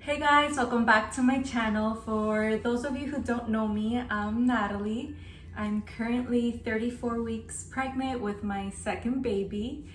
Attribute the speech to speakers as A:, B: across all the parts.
A: Hey guys, welcome back to my channel. For those of you who don't know me, I'm Natalie. I'm currently 34 weeks pregnant with my second baby.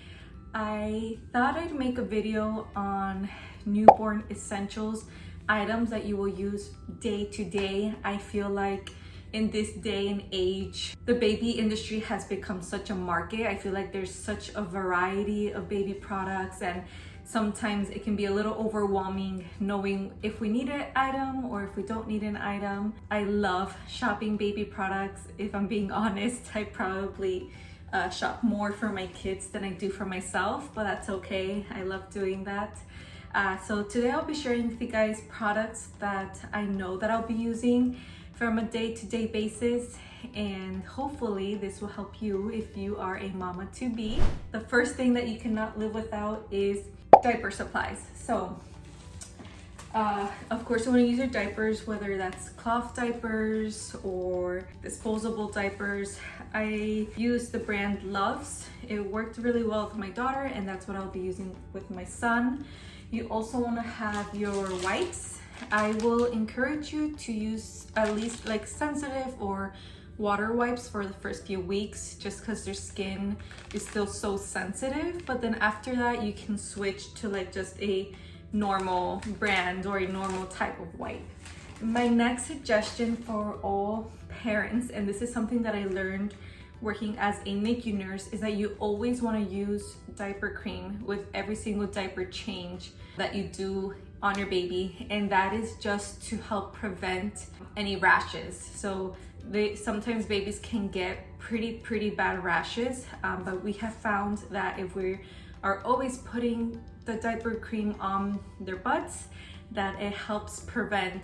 A: I thought I'd make a video on newborn essentials, items that you will use day to day. I feel like in this day and age, the baby industry has become such a market. I feel like there's such a variety of baby products, and sometimes it can be a little overwhelming knowing if we need an item or if we don't need an item. I love shopping baby products. If I'm being honest, I probably shop more for my kids than I do for myself, but that's okay. I love doing that. So today I'll be sharing with you guys products that I know that I'll be using from a day-to-day basis, and hopefully this will help you if you are a mama to be. The first thing that you cannot live without is diaper supplies. So of course you want to use your diapers, whether that's cloth diapers or disposable diapers. I use the brand Loves. It worked really well with my daughter, and that's what I'll be using with my son. You also want to have your wipes. I will encourage you to use at least like sensitive or water wipes for the first few weeks, just because their skin is still so sensitive. But then after that, you can switch to like just a normal brand or a normal type of wipe. My next suggestion for all parents, and this is something that I learned working as a NICU nurse, is that you always want to use diaper cream with every single diaper change that you do on your baby, and that is just to help prevent any rashes. So sometimes babies can get pretty bad rashes, but we have found that if we are always putting the diaper cream on their butts, that it helps prevent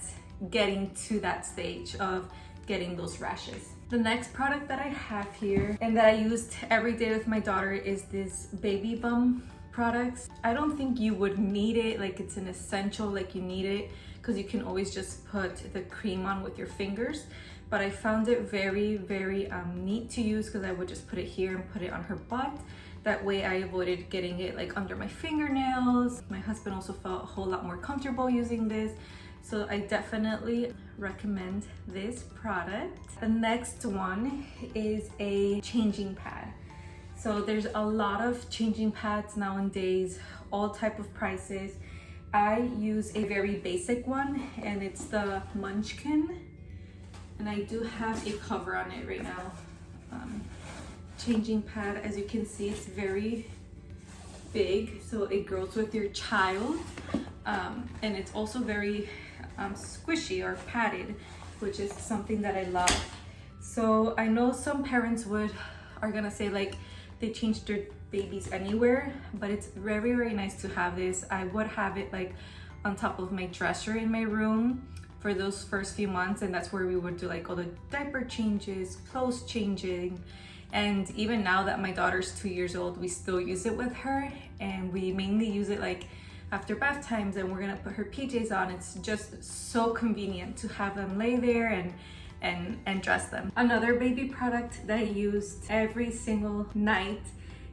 A: getting to that stage of getting those rashes. The next product that I have here and that I used every day with my daughter is this baby bum products. I don't think you would need it, like it's an essential, like you need it, because you can always just put the cream on with your fingers. But I found it very neat to use, because I would just put it here and put it on her butt. That way I avoided getting it like under my fingernails. My husband also felt a whole lot more comfortable using this. So I definitely recommend this product. The next one is a changing pad. So there's a lot of changing pads nowadays, all type of prices. I use a very basic one, and it's the Munchkin. And I do have a cover on it right now. Changing pad, as you can see, it's very big, so it grows with your child. And it's also very squishy or padded, which is something that I love. So I know some parents are gonna say like they change their babies anywhere, but it's very nice to have this. I would have it like on top of my dresser in my room for those first few months, and that's where we would do like all the diaper changes, clothes changing. And even now that my daughter's 2 years old, we still use it with her, and we mainly use it like after bath times, and we're gonna put her PJs on. It's just so convenient to have them lay there and dress them. Another baby product that I used every single night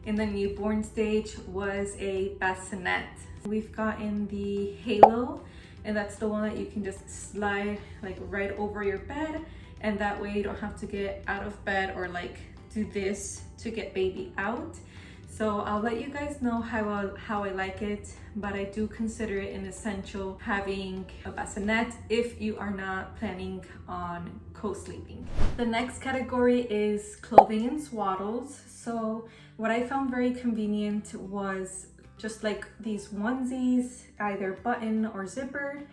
A: in the newborn stage was a bassinet. We've gotten the Halo, and that's the one that you can just slide like right over your bed, and that way you don't have to get out of bed or like do this to get baby out. So I'll let you guys know how I like it, but I do consider it an essential having a bassinet if you are not planning on co-sleeping. The next category is clothing and swaddles. So what I found very convenient was just like these onesies, either button or zipper,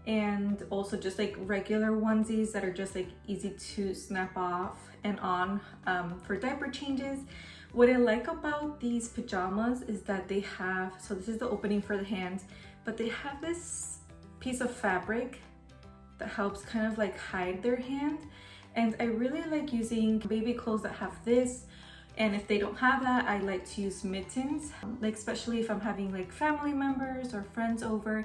A: and also just like regular onesies that are just like easy to snap off and on for diaper changes. What I like about these pajamas is that they have, so this is the opening for the hands, but they have this piece of fabric that helps kind of like hide their hand. And I really like using baby clothes that have this. And if they don't have that, I like to use mittens, like especially if I'm having like family members or friends over.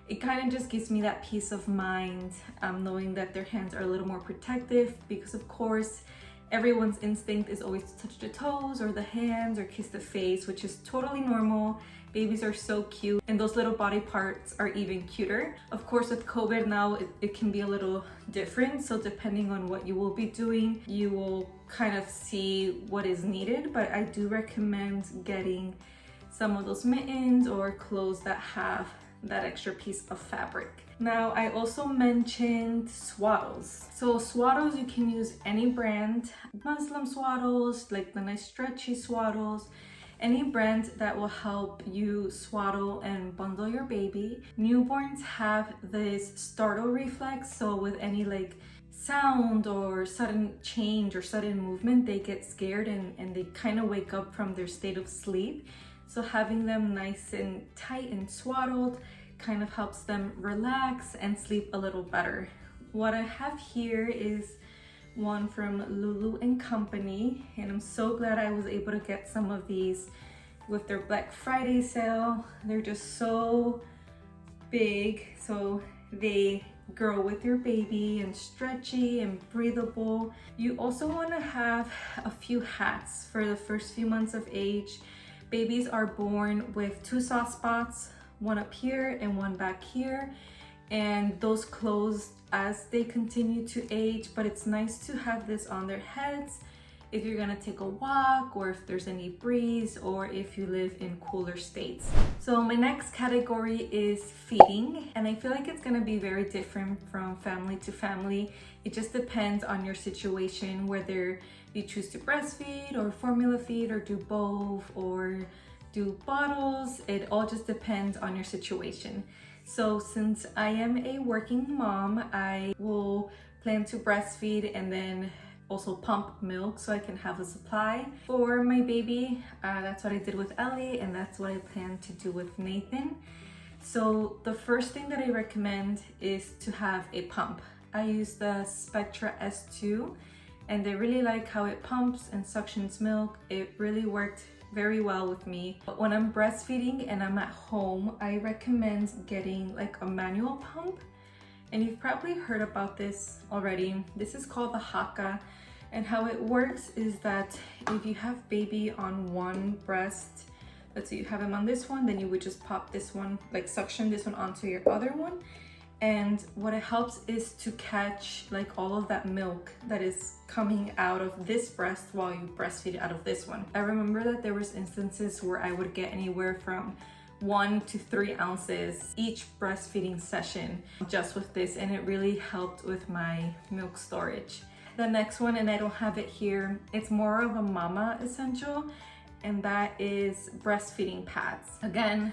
A: It kind of just gives me that peace of mind, knowing that their hands are a little more protective, because of course everyone's instinct is always to touch the toes or the hands or kiss the face, which is totally normal. Babies are so cute, and those little body parts are even cuter. Of course, with COVID now, it can be a little different. So depending on what you will be doing, you will kind of see what is needed. But I do recommend getting some of those mittens or clothes that have that extra piece of fabric. Now, I also mentioned Swaddles. So Swaddles, you can use any brand, Muslim Swaddles, like the nice stretchy Swaddles, any brand that will help you swaddle and bundle your baby. Newborns have this startle reflex, so with any like sound or sudden change or sudden movement, they get scared and they kind of wake up from their state of sleep. So having them nice and tight and swaddled kind of helps them relax and sleep a little better. What I have here is one from Lulu & Company, and I'm so glad I was able to get some of these with their Black Friday sale. They're just so big, so they grow with your baby and stretchy and breathable. You also want to have a few hats for the first few months of age. Babies are born with 2 soft spots, one up here and one back here, and those close as they continue to age, but it's nice to have this on their heads if you're gonna take a walk or if there's any breeze or if you live in cooler states. So my next category is feeding, and I feel like it's gonna be very different from family to family. It just depends on your situation, whether you choose to breastfeed or formula feed or do both or do bottles. It all just depends on your situation. So since I am a working mom, I will plan to breastfeed and then also pump milk so I can have a supply for my baby. That's what I did with Ellie, and that's what I plan to do with Nathan. So the first thing that I recommend is to have a pump. I use the Spectra S2, and I really like how it pumps and suctions milk. It really worked very well with me. But when I'm breastfeeding and I'm at home, I recommend getting like a manual pump. And you've probably heard about this already. This is called the Haka. And how it works is that if you have baby on one breast, let's say you have him on this one, then you would just pop this one, like suction this one onto your other one. And what it helps is to catch like all of that milk that is coming out of this breast while you breastfeed out of this one. I remember that there was instances where I would get anywhere from 1 to 3 ounces each breastfeeding session just with this, and it really helped with my milk storage. The next one, and I don't have it here, it's more of a mama essential, and that is breastfeeding pads. Again,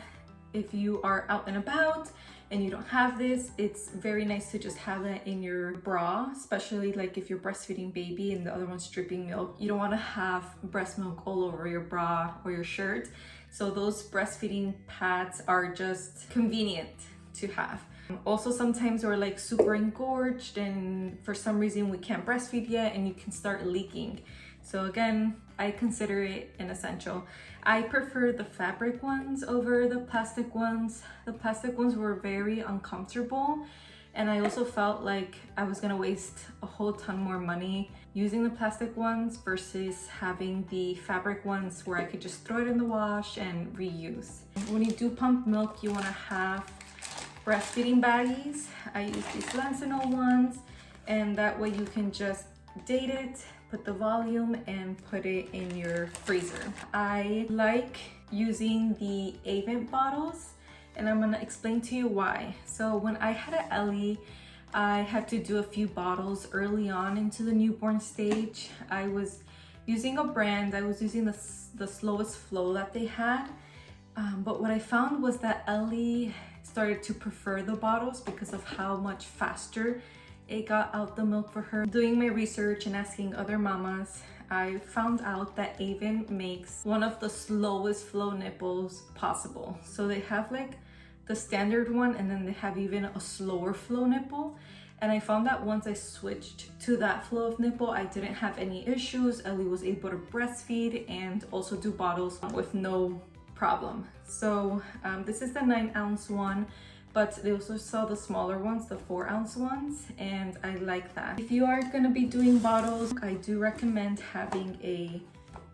A: if you are out and about and you don't have this, it's very nice to just have that in your bra, especially like if you're breastfeeding baby and the other one's dripping milk. You don't want to have breast milk all over your bra or your shirt. So those breastfeeding pads are just convenient to have. Also, sometimes we're like super engorged and for some reason we can't breastfeed yet and you can start leaking. So again, I consider it an essential. I prefer the fabric ones over the plastic ones. The plastic ones were very uncomfortable, and I also felt like I was gonna waste a whole ton more money using the plastic ones versus having the fabric ones where I could just throw it in the wash and reuse. When you do pump milk, you wanna have breastfeeding baggies. I use these Lancinol ones, and that way you can just date it, put the volume, and put it in your freezer. I like using the Avent bottles, and I'm gonna explain to you why. So when I had an Ellie, I had to do a few bottles early on into the newborn stage. I was using a brand, I was using the slowest flow that they had. But what I found was that Ellie started to prefer the bottles because of how much faster it got out the milk for her. Doing my research and asking other mamas, I found out that Avent makes one of the slowest flow nipples possible. So they have like the standard one, and then they have even a slower flow nipple. And I found that once I switched to that flow of nipple, I didn't have any issues. Ellie was able to breastfeed and also do bottles with no problem. So this is the 9-ounce one, but they also sell the smaller ones, the 4-ounce ones, and I like that. If you are gonna be doing bottles, I do recommend having a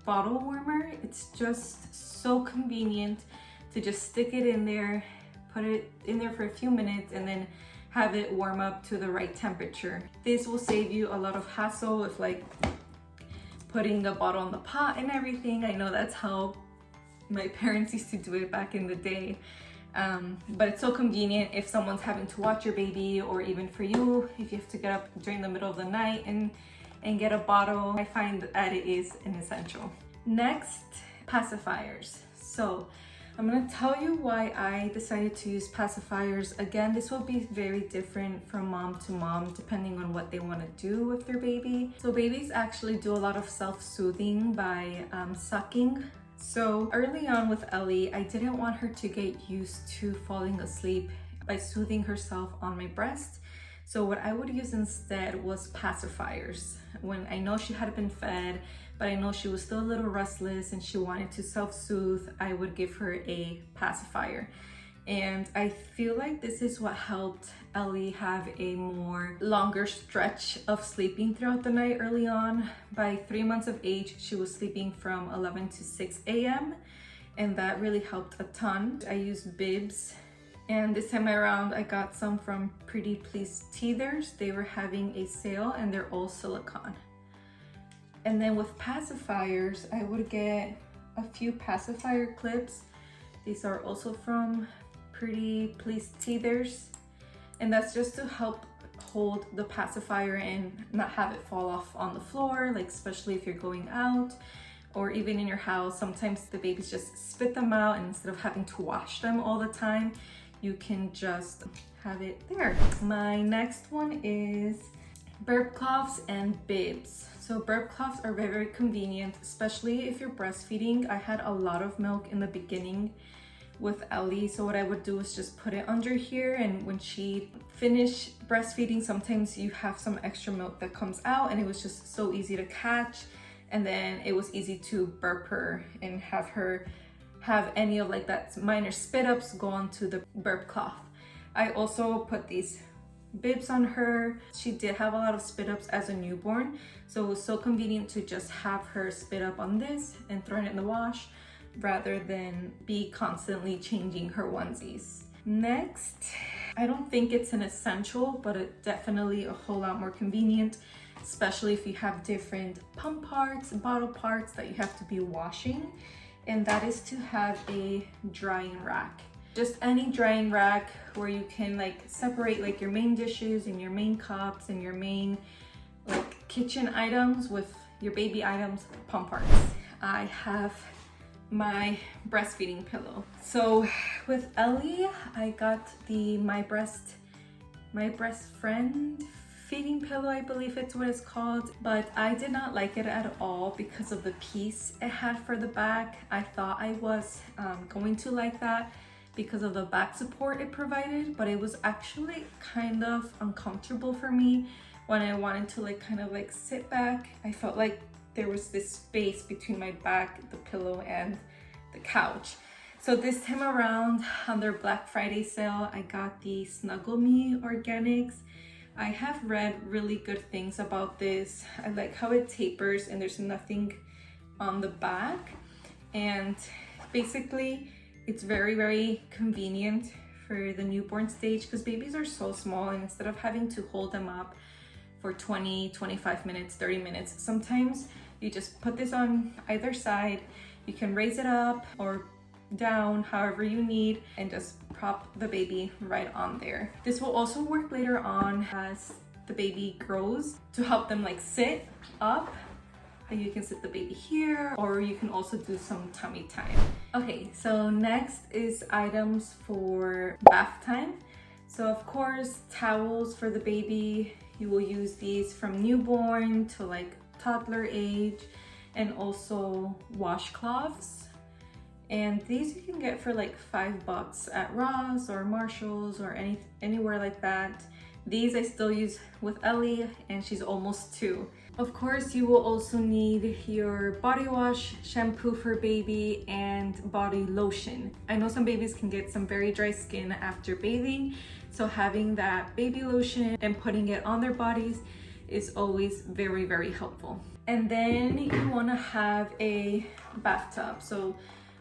A: bottle warmer. It's just so convenient to just stick it in there, put it in there for a few minutes, and then have it warm up to the right temperature. This will save you a lot of hassle with like putting the bottle in the pot and everything. I know that's how my parents used to do it back in the day. But it's so convenient if someone's having to watch your baby, or even for you, if you have to get up during the middle of the night and get a bottle. I find that it is an essential. Next, pacifiers. So I'm gonna tell you why I decided to use pacifiers. Again, this will be very different from mom to mom depending on what they want to do with their baby. So babies actually do a lot of self-soothing by sucking. So early on with Ellie, I didn't want her to get used to falling asleep by soothing herself on my breast. So what I would use instead was pacifiers. When I know she had been fed, but I know she was still a little restless and she wanted to self-soothe, I would give her a pacifier. And I feel like this is what helped Ellie have a more longer stretch of sleeping throughout the night early on. By 3 months of age, she was sleeping from 11 to 6 a.m. and that really helped a ton. I used bibs, and this time around I got some from Pretty Please Teethers. They were having a sale and they're all silicone. And then with pacifiers, I would get a few pacifier clips. These are also from Pretty Please Teethers, and that's just to help hold the pacifier and not have it fall off on the floor, like especially if you're going out or even in your house. Sometimes the babies just spit them out, and instead of having to wash them all the time, you can just have it there. My next one is burp cloths and bibs. So burp cloths are very, very convenient, especially if you're breastfeeding. I had a lot of milk in the beginning with Ellie, so what I would do is just put it under here, and when she finished breastfeeding, sometimes you have some extra milk that comes out, and it was just so easy to catch, and then it was easy to burp her and have her have any of like that minor spit ups go onto the burp cloth. I also put these bibs on her. She did have a lot of spit ups as a newborn, so it was so convenient to just have her spit up on this and throw it in the wash rather than be constantly changing her onesies. Next, I don't think it's an essential, but it's definitely a whole lot more convenient, especially if you have different pump parts, bottle parts that you have to be washing, and that is to have a drying rack. Just any drying rack where you can like separate like your main dishes and your main cups and your main like kitchen items with your baby items, pump parts. I have my breastfeeding pillow. So with Ellie, I got the My Breast Friend feeding pillow, I believe it's what it's called, but I did not like it at all because of the piece it had for the back. I thought I was going to like that because of the back support it provided, but it was actually kind of uncomfortable for me when I wanted to like kind of like sit back. I felt like there was this space between my back, the pillow, and the couch. So this time around on their Black Friday sale, I got the Snuggle Me Organics. I have read really good things about this. I like how it tapers and there's nothing on the back. And basically, it's very, very convenient for the newborn stage because babies are so small, and instead of having to hold them up for 20, 25 minutes, 30 minutes, sometimes you just put this on either side. You can raise it up or down, however you need, and just prop the baby right on there. This will also work later on as the baby grows to help them like sit up. You can sit the baby here, or you can also do some tummy time. Okay, so next is items for bath time. So of course, towels for the baby. You will use these from newborn to like toddler age, and also washcloths. And these you can get for like $5 at Ross or Marshall's or anywhere like that. These I still use with Ellie, and she's almost 2. Of course, you will also need your body wash, shampoo for baby, and body lotion. I know some babies can get some very dry skin after bathing, so having that baby lotion and putting it on their bodies is always very, very helpful. And then you want to have a bathtub. So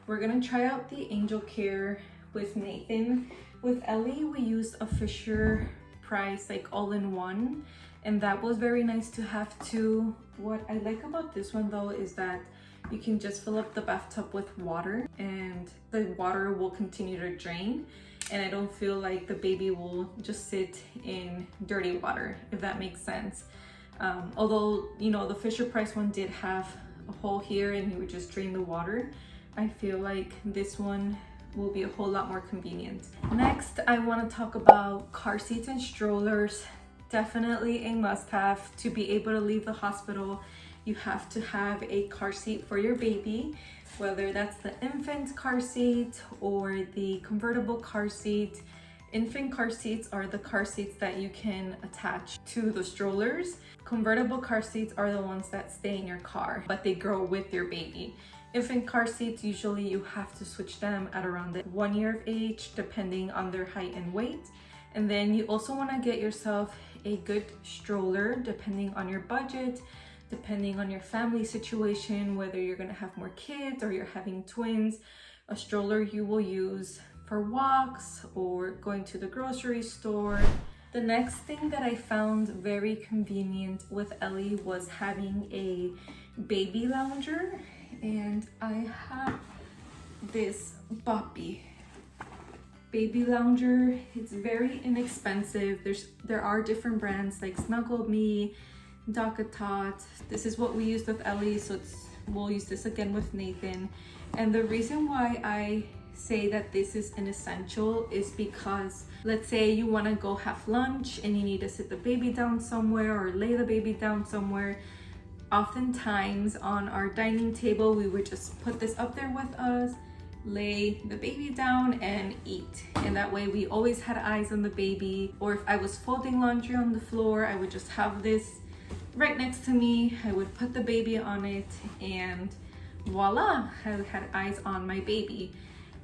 A: We're gonna try out the Angel Care with Nathan. With Ellie, we used a Fisher Price like all-in-one, and that was very nice to have too. What I like about this one though is that you can just fill up the bathtub with water and the water will continue to drain, and I don't feel like the baby will just sit in dirty water, if that makes sense. Although, you know, the Fisher Price one did have a hole here and you would just drain the water, I feel like this one will be a whole lot more convenient. Next, I want to talk about car seats and strollers. Definitely a must-have. To be able to leave the hospital, you have to have a car seat for your baby, whether that's the infant car seat or the convertible car seat. Infant car seats are the car seats that you can attach to the strollers. Convertible car seats are the ones that stay in your car, but they grow with your baby. Infant car seats, usually you have to switch them at around the 1 year of age, depending on their height and weight. And then you also want to get yourself a good stroller, depending on your budget, depending on your family situation, whether you're going to have more kids or you're having twins. A stroller you will use for walks or going to the grocery store. The next thing that I found very convenient with Ellie was having a baby lounger, and I have this Boppy baby lounger. It's very inexpensive. There are different brands like Snuggle Me, Docatot. This is what we used with Ellie, so we'll use this again with Nathan. And the reason why I say that this is an essential is because let's say you want to go have lunch and you need to sit the baby down somewhere or lay the baby down somewhere. Oftentimes on our dining table, we would just put this up there with us, lay the baby down and eat. And that way we always had eyes on the baby. Or if I was folding laundry on the floor, I would just have this right next to me. I would put the baby on it and voila, I had eyes on my baby.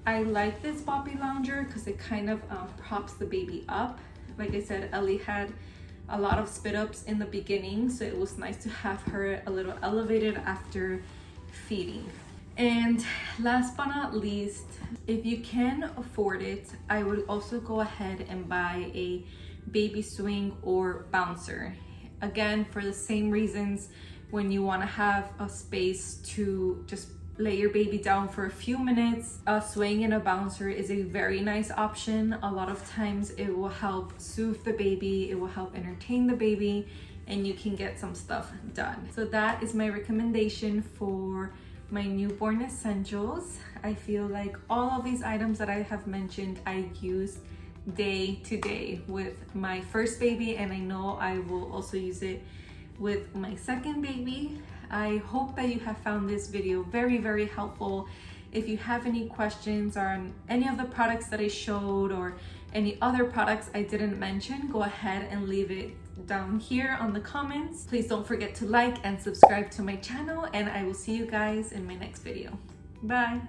A: I like this Boppy lounger because it kind of props the baby up. Like I said, Ellie had a lot of spit ups in the beginning, so it was nice to have her a little elevated after feeding. And last but not least, if you can afford it, I would also go ahead and buy a baby swing or bouncer. Again, for the same reasons, when you want to have a space to just lay your baby down for a few minutes, a swing and a bouncer is a very nice option. A lot of times it will help soothe the baby, it will help entertain the baby, and you can get some stuff done. So that is my recommendation for my newborn essentials. I feel like all of these items that I have mentioned, I use day to day with my first baby, and I know I will also use it with my second baby. I hope that you have found this video very, very helpful. If you have any questions on any of the products that I showed or any other products I didn't mention, go ahead and leave it down here on the comments. Please don't forget to like and subscribe to my channel, and I will see you guys in my next video. Bye.